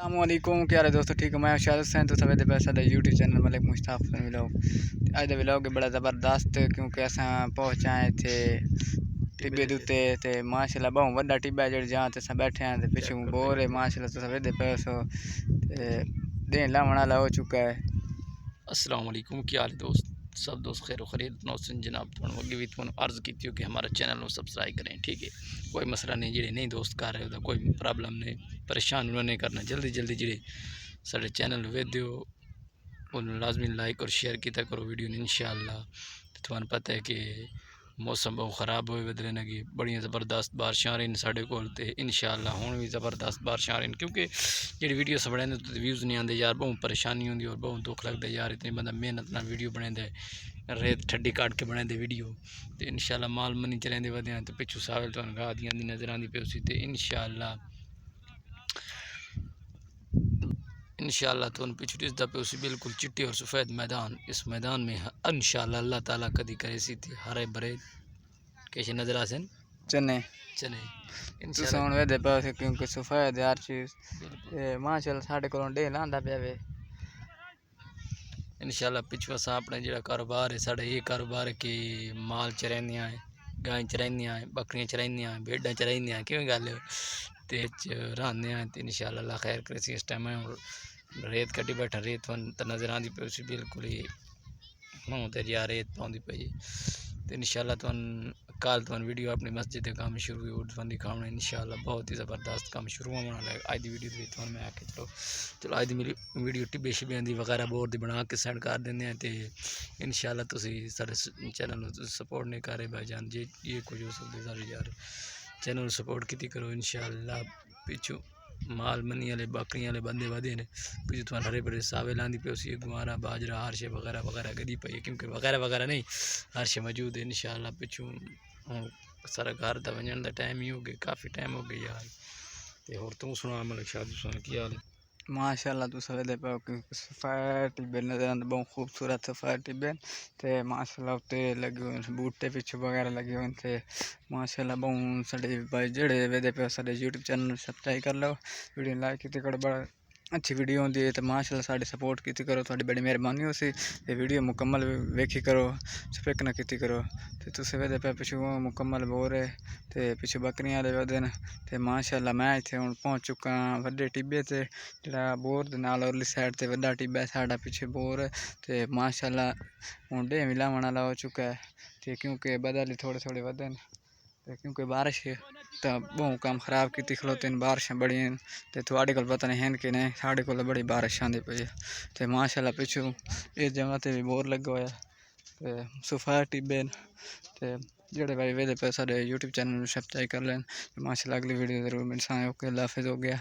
السلام علیکم، کیا رہے دوستو؟ ٹھیک ہے، میں شاہد حسین تو سویدے پہ ساڈا یوٹیوب چینل ملک مشتاق ولاگ اج دا ولاگ بڑا زبردست کیونکہ اساں پہنچ آئے تھے ٹبے دوتے تے ماشاءاللہ بہت بڑا ٹبا جڑ جہاں تے اساں بیٹھے ہیں تے پیچھے بور ہے ماشاءاللہ تو سویدے پہ سو تے دین لاون والا ہو چکا ہے۔ السلام علیکم، کیا حال ہے دوست؟ سب دوست خیر و خرید نوسن جناب تو اگے بھی تھوڑا عرض کی کہ ہمارا چینل کو سبسکرائب کریں، ٹھیک ہے؟ کوئی مسئلہ نہیں، جڑے نہیں دوست کر رہے ہو کوئی پرابلم نہیں، پریشان انہوں نے کرنا، جلدی جلدی جڑے سارے چینل ویڈیو انہوں لازمی لائک اور شیئر کیتا کرو ویڈیو انشاءاللہ۔ تمہیں پتہ ہے کہ موسم بہت خراب ہوئے بدلے نگی، بڑی زبردست بارشاں آ رہی ساڈے کول تے انشاءاللہ ہون بھی زبردست بارشاں آ رہی کیونکہ جڑی ویڈیو سے بڑھے تو ویوز نہیں آتے یار، بہت پریشانی ہوندی اور بہت دکھ لگتا ہے یار، اتنی بندہ محنت نال ویڈیو بنے دے، ریت ٹھڈی کاٹ کے بنے دے ویڈیو تے انشاءاللہ مال منی چلیں دے ودیاں تے پچھو ساول تو گاہ دیاں دی نظر آندی پئی سی تے انشاءاللہ تو پیچھے دسدا پہ اسی بالکل چٹی اور سفید میدان، اس میدان میں انشاءاللہ اللہ تعالیٰ کدی کرے سی تے ہرے بھرے کیسے نظر آسن چنے تو سون ویدے پہ کیونکہ سفید ہر چیز ماشاءاللہ ساڈے کولوں ڈے لاندا پیا وے انشاءاللہ۔ پچھو اساں اپنا جڑا کاروبار ہے ساڈا یہ کاروبار ہے کہ مال چرائندیاں ہیں، گائیں چرائندیاں ہیں، بکریاں چرائندیاں ہیں، بھیڈاں چرائندیاں ہیں، کیوں گل ہے تے رہندیاں تے انشاءاللہ اللہ خیر کرے سی۔ اس ٹائم ریت کٹی بیٹھا، ریت نظر آندی پئی سی بالکل ہی منہ تے جا ریت پاؤندی پئی تے انشاءاللہ کل ویڈیو اپنی مسجد دے کام شروع ہوئی اور دکھاؤنا انشاءاللہ بہت ہی زبردست کام شروع ہونے والا ہے۔ اج دی ویڈیو دے وچ میں آکھے چلو اج دی میری ویڈیو ٹبے شبیاں دی وغیرہ بور دی بنا کے سینڈ کر دیندے ہیں تے انشاءاللہ تسی سارے چینل نو سپورٹ نہیں کر رہے بھائی جان جی، یہ کچھ ہو سکدے سارے یار چینل نو سپورٹ کیتی کرو انشاءاللہ۔ پیچھو مال منی والے بکریاں والے بندے ودے نے، پیچھو تو ہرے بھرے ساوے لاندی پئی سی، گوارا باجرا ہر شے وغیرہ وغیرہ گدی پئی کیونکہ وغیرہ وغیرہ نہیں ہر شے موجود ہے انشاءاللہ۔ پیچھو سارا گھر دا ونجن دا ٹائم ہی ہو گیا، کافی ٹائم ہو گیا یار تے ہور تو سنا ملک شاہ سنا کی حال ہے؟ ماشاءاللہ تو سویدے پہ سفید ٹبے نظر آندے بہت خوبصورت سفید ٹبے تے ماشاءاللہ تے لگے ہوئے بوٹے پیچھے وغیرہ لگے ہوئے تے ماشاءاللہ بہت ساڈے بھائی جڑے ویدے پہ ساڈے یوٹیوب چینل سبسکرائب کر لو، ویڈیو لائک کیتی کرو، بڑا اچھی ویڈیو ہوندی ہے تے ماشاءاللہ ساڈے سپورٹ کیتی کرو، تہاڈی بڑی مہربانی ہو سی تے ویڈیو مکمل ویکھی کرو، سپیک نہ کیتی کرو تے تسی ویدے پہ پیچھے مکمل بور ہے تے پیچھے بکریاں والے ودے نے تے ماشاءاللہ میں ایتھے ہن پہنچ چکا ہاں وڈے ٹبے تے جڑا بور دے نال اورلی سائڈ تے وڈا ٹبا ہے ساڈا پیچھے بور ہے تے ماشاءاللہ ہن ڈے بھی لاون والا ہو چکا ہے تے کیونکہ بدل ہی تھوڑے تھوڑے ودے نے تے کیونکہ بارش ہے تو بہت کام خراب کیتی کھلوتے ہیں، بارشاں بڑی ہیں تے تھوڑے کول پتہ نہیں ہیں کہ نہیں، ساڈے کول بڑی بارش آندی پئی ہے تے ماشاءاللہ پیچھو اس جگہ تے بھی بور لگا ہوا ہے تے سفید ٹبے تے جڑے بھائی ویدے پہ ساڈے یوٹیوب چینل نو سبسکرائب کر لین ماشاءاللہ۔ اگلی ویڈیو ضرور ملساں، اوکے اللہ حافظ، ہو گیا۔